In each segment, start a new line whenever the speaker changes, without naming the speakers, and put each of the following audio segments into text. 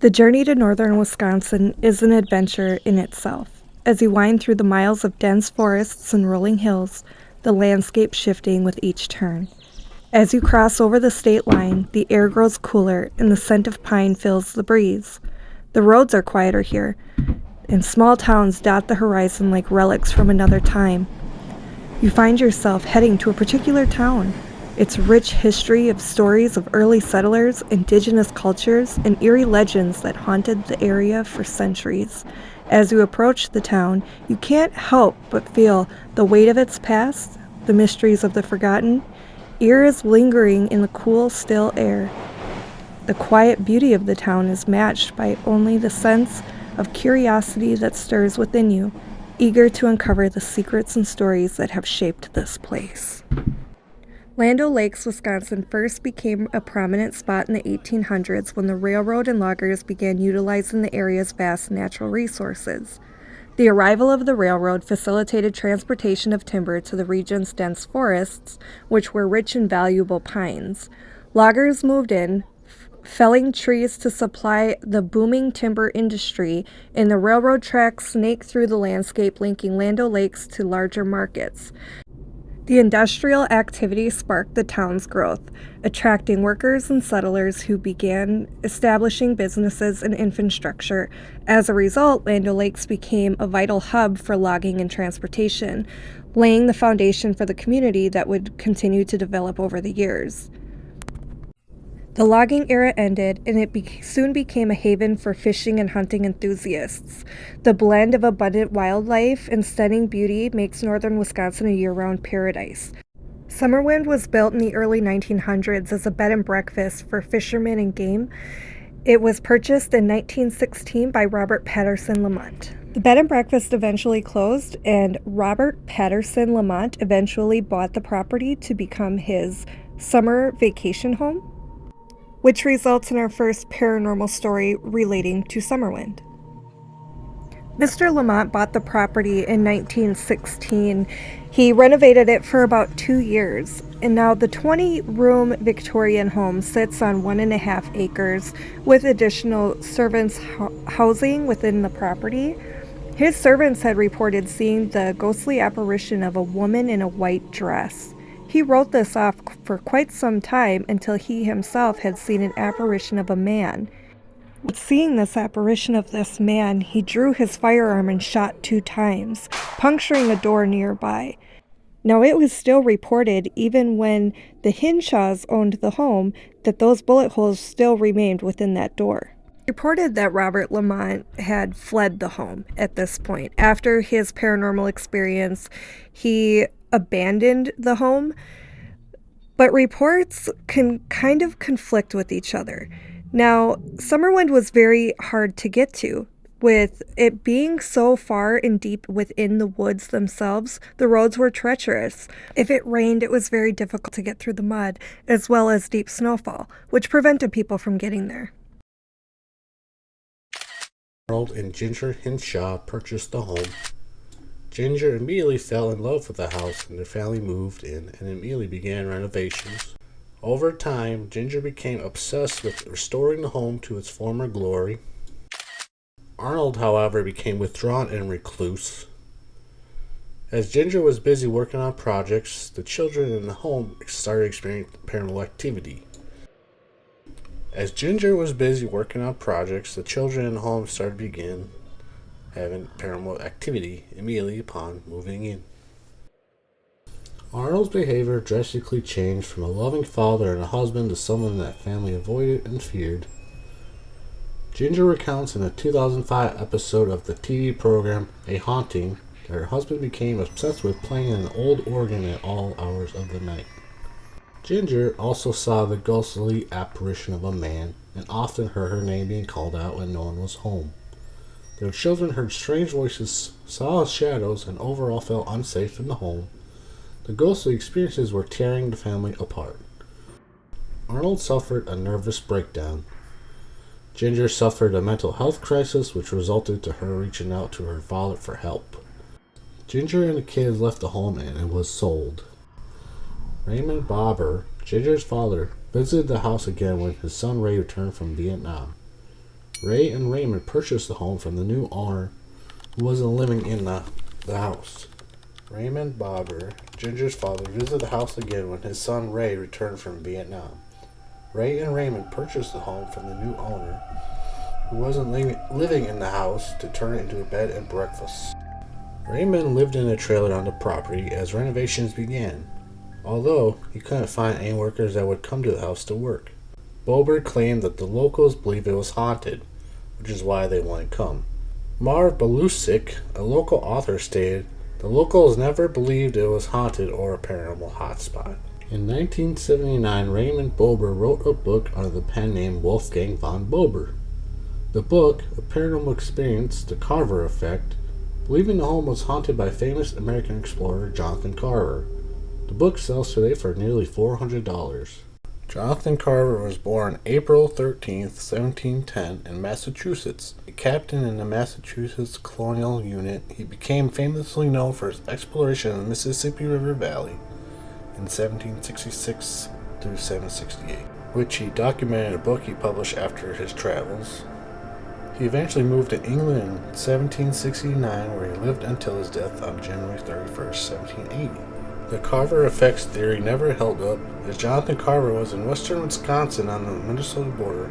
The journey to northern Wisconsin is an adventure in itself. As you wind through the miles of dense forests and rolling hills, the landscape shifting with each turn. As you cross over the state line, the air grows cooler and the scent of pine fills the breeze. The roads are quieter here, and small towns dot the horizon like relics from another time. You find yourself heading to a particular town. Its rich history of stories of early settlers, indigenous cultures, and eerie legends that haunted the area for centuries. As you approach the town, you can't help but feel the weight of its past, the mysteries of the forgotten, ears lingering in the cool, still air. The quiet beauty of the town is matched by only the sense of curiosity that stirs within you, eager to uncover the secrets and stories that have shaped this place. Land O'Lakes, Wisconsin first became a prominent spot in the 1800s when the railroad and loggers began utilizing the area's vast natural resources. The arrival of the railroad facilitated transportation of timber to the region's dense forests, which were rich in valuable pines. Loggers moved in, felling trees to supply the booming timber industry, and the railroad tracks snaked through the landscape, linking Land O'Lakes to larger markets. The industrial activity sparked the town's growth, attracting workers and settlers who began establishing businesses and infrastructure. As a result, Land O'Lakes became a vital hub for logging and transportation, laying the foundation for the community that would continue to develop over the years. The logging era ended, and it soon became a haven for fishing and hunting enthusiasts. The blend of abundant wildlife and stunning beauty makes northern Wisconsin a year-round paradise. Summerwind was built in the early 1900s as a bed and breakfast for fishermen and game. It was purchased in 1916 by Robert Patterson Lamont. The bed and breakfast eventually closed, and Robert Patterson Lamont eventually bought the property to become his summer vacation home, which results in our first paranormal story relating to Summerwind. Mr. Lamont bought the property in 1916. He renovated it for about 2 years, and now the 20-room Victorian home sits on 1.5 acres with additional servants' housing within the property. His servants had reported seeing the ghostly apparition of a woman in a white dress. He wrote this off for quite some time until he himself had seen an apparition of a man. Seeing this apparition of this man, he drew his firearm and shot 2 times, puncturing a door nearby. Now, it was still reported, even when the Hinshaws owned the home, that those bullet holes still remained within that door. Reported that Robert Lamont had fled the home at this point. After his paranormal experience, he abandoned the home, but reports can kind of conflict with each other. Now, Summerwind was very hard to get to. With it being so far and deep within the woods themselves, the roads were treacherous. If it rained, it was very difficult to get through the mud, as well as deep snowfall, which prevented people from getting there.
Arnold and Ginger Hinshaw purchased the home. Ginger immediately fell in love with the house, and the family moved in and immediately began renovations. Over time, Ginger became obsessed with restoring the home to its former glory. Arnold, however, became withdrawn and recluse. As Ginger was busy working on projects, the children in the home started experiencing paranormal activity. As Ginger was busy working on projects, the children in the home started to begin having paranormal activity immediately upon moving in. Arnold's behavior drastically changed from a loving father and a husband to someone that family avoided and feared. Ginger recounts in a 2005 episode of the TV program A Haunting that her husband became obsessed with playing an old organ at all hours of the night. Ginger also saw the ghostly apparition of a man and often heard her name being called out when no one was home. Their children heard strange voices, saw shadows, and overall felt unsafe in the home. The ghostly experiences were tearing the family apart. Arnold suffered a nervous breakdown. Ginger suffered a mental health crisis, which resulted to her reaching out to her father for help. Ginger and the kids left the home and it was sold. Raymond Bobber, Ginger's father, visited the house again when his son Ray returned from Vietnam. Ray and Raymond purchased the home from the new owner who wasn't living in the house. Raymond Bobber, Ginger's father, visited the house again when his son Ray returned from Vietnam. Ray and Raymond purchased the home from the new owner who wasn't living in the house to turn it into a bed and breakfast. Raymond lived in a trailer on the property as renovations began, although he couldn't find any workers that would come to the house to work. Bober claimed that the locals believed it was haunted, which is why they wouldn't come. Marv Balusik, a local author, stated, "The locals never believed it was haunted or a paranormal hotspot." In 1979, Raymond Bober wrote a book under the pen name Wolfgang von Bober. The book, A Paranormal Experience, The Carver Effect, believing the home was haunted by famous American explorer Jonathan Carver. The book sells today for nearly $400. Jonathan Carver was born April 13th, 1710 in Massachusetts. A captain in the Massachusetts Colonial Unit, he became famously known for his exploration of the Mississippi River Valley in 1766 through 1768, which he documented in a book he published after his travels. He eventually moved to England in 1769, where he lived until his death on January 31st, 1780. The Carver effects theory never held up, as Jonathan Carver was in western Wisconsin on the Minnesota border.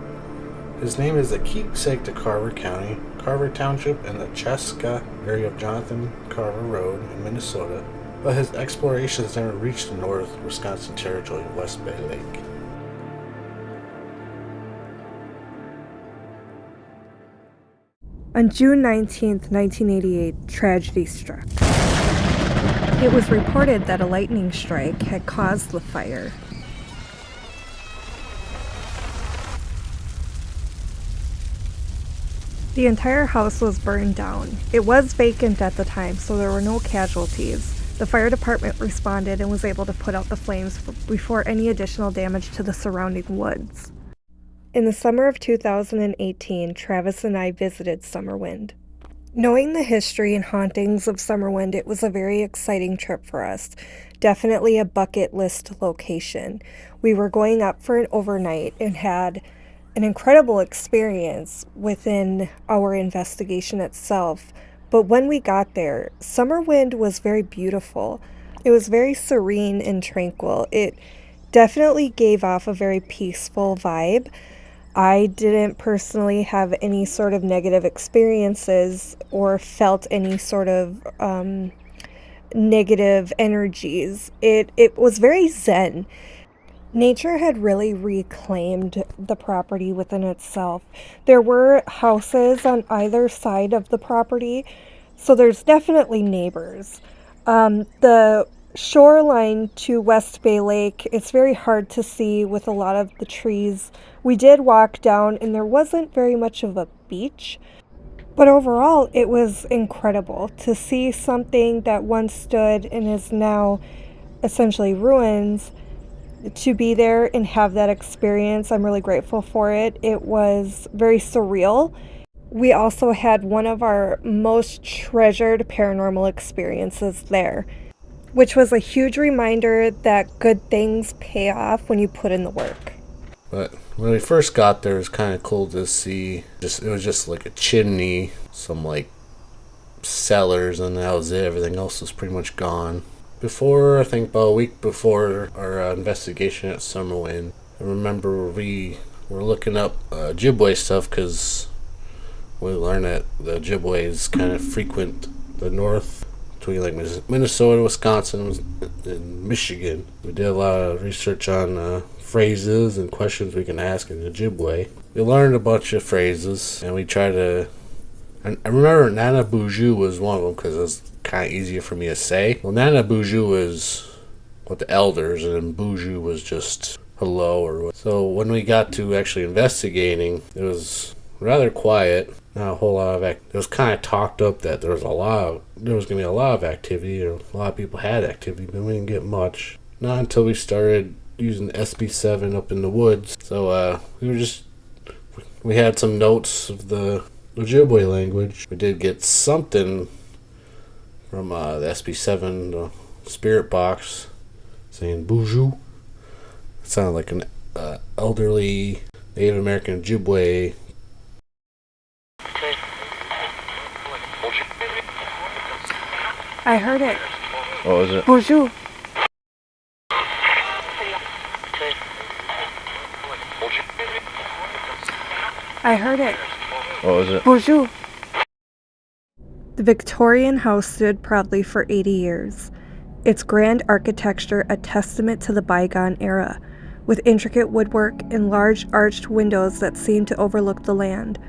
His name is a keepsake to Carver County, Carver Township, and the Chaska area of Jonathan Carver Road in Minnesota, but his explorations never reached the North Wisconsin Territory West Bay Lake.
On June 19, 1988, tragedy struck. It was reported that a lightning strike had caused the fire. The entire house was burned down. It was vacant at the time, so there were no casualties. The fire department responded and was able to put out the flames before any additional damage to the surrounding woods. In the summer of 2018, Travis and I visited Summerwind. Knowing the history and hauntings of Summerwind, it was a very exciting trip for us. Definitely a bucket list location. We were going up for an overnight and had an incredible experience within our investigation itself. But when we got there, Summerwind was very beautiful. It was very serene and tranquil. It definitely gave off a very peaceful vibe. I didn't personally have any sort of negative experiences or felt any sort of negative energies. It was very zen. Nature had really reclaimed the property within itself. There were houses on either side of the property, so there's definitely neighbors. The shoreline to West Bay Lake, it's very hard to see with a lot of the trees. We did walk down and there wasn't very much of a beach, but overall it was incredible to see something that once stood and is now essentially ruins. To be there and have that experience, I'm really grateful for it. It was very surreal. We also had one of our most treasured paranormal experiences there, which was a huge reminder that good things pay off when you put in the work.
But when we first got there, it was kind of cool to see. It was just like a chimney, some like cellars, and that was it. Everything else was pretty much gone. Before, I think about a week before our investigation at Summerwind, I remember we were looking up Ojibwe stuff because we learned that the Ojibways kind of frequent the north between like Minnesota, Wisconsin, and Michigan. We did a lot of research on phrases and questions we can ask in Ojibwe. We learned a bunch of phrases, and we tried to. I remember Nana Boujou was one of them because it was kind of easier for me to say. Well, Nana Boujou was with the elders, and then Boujou was just hello or what. So when we got to actually investigating, it was rather quiet. Not a whole lot of it was kind of talked up that there was going to be a lot of activity, or a lot of people had activity, but we didn't get much. Not until we started using SB7 up in the woods. So we had some notes of the Ojibwe language. We did get something from the SB7 the spirit box saying Boujou. It sounded like an elderly Native American Ojibwe
I heard it.
What was it?
Bonjour. I heard it.
What was it?
Bonjour. The Victorian house stood proudly for 80 years, its grand architecture a testament to the bygone era, with intricate woodwork and large arched windows that seemed to overlook the land.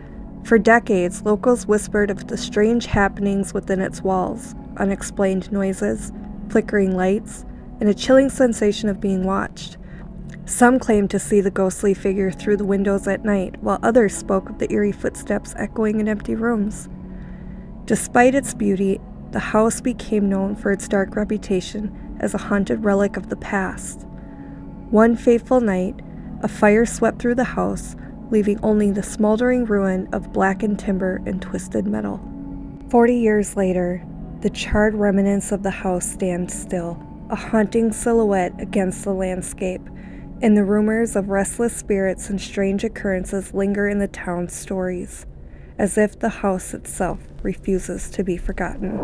For decades, locals whispered of the strange happenings within its walls, unexplained noises, flickering lights, and a chilling sensation of being watched. Some claimed to see the ghostly figure through the windows at night, while others spoke of the eerie footsteps echoing in empty rooms. Despite its beauty, the house became known for its dark reputation as a haunted relic of the past. One fateful night, a fire swept through the house, leaving only the smoldering ruin of blackened timber and twisted metal. 40 years later, the charred remnants of the house stand still, a haunting silhouette against the landscape, and the rumors of restless spirits and strange occurrences linger in the town's stories, as if the house itself refuses to be forgotten.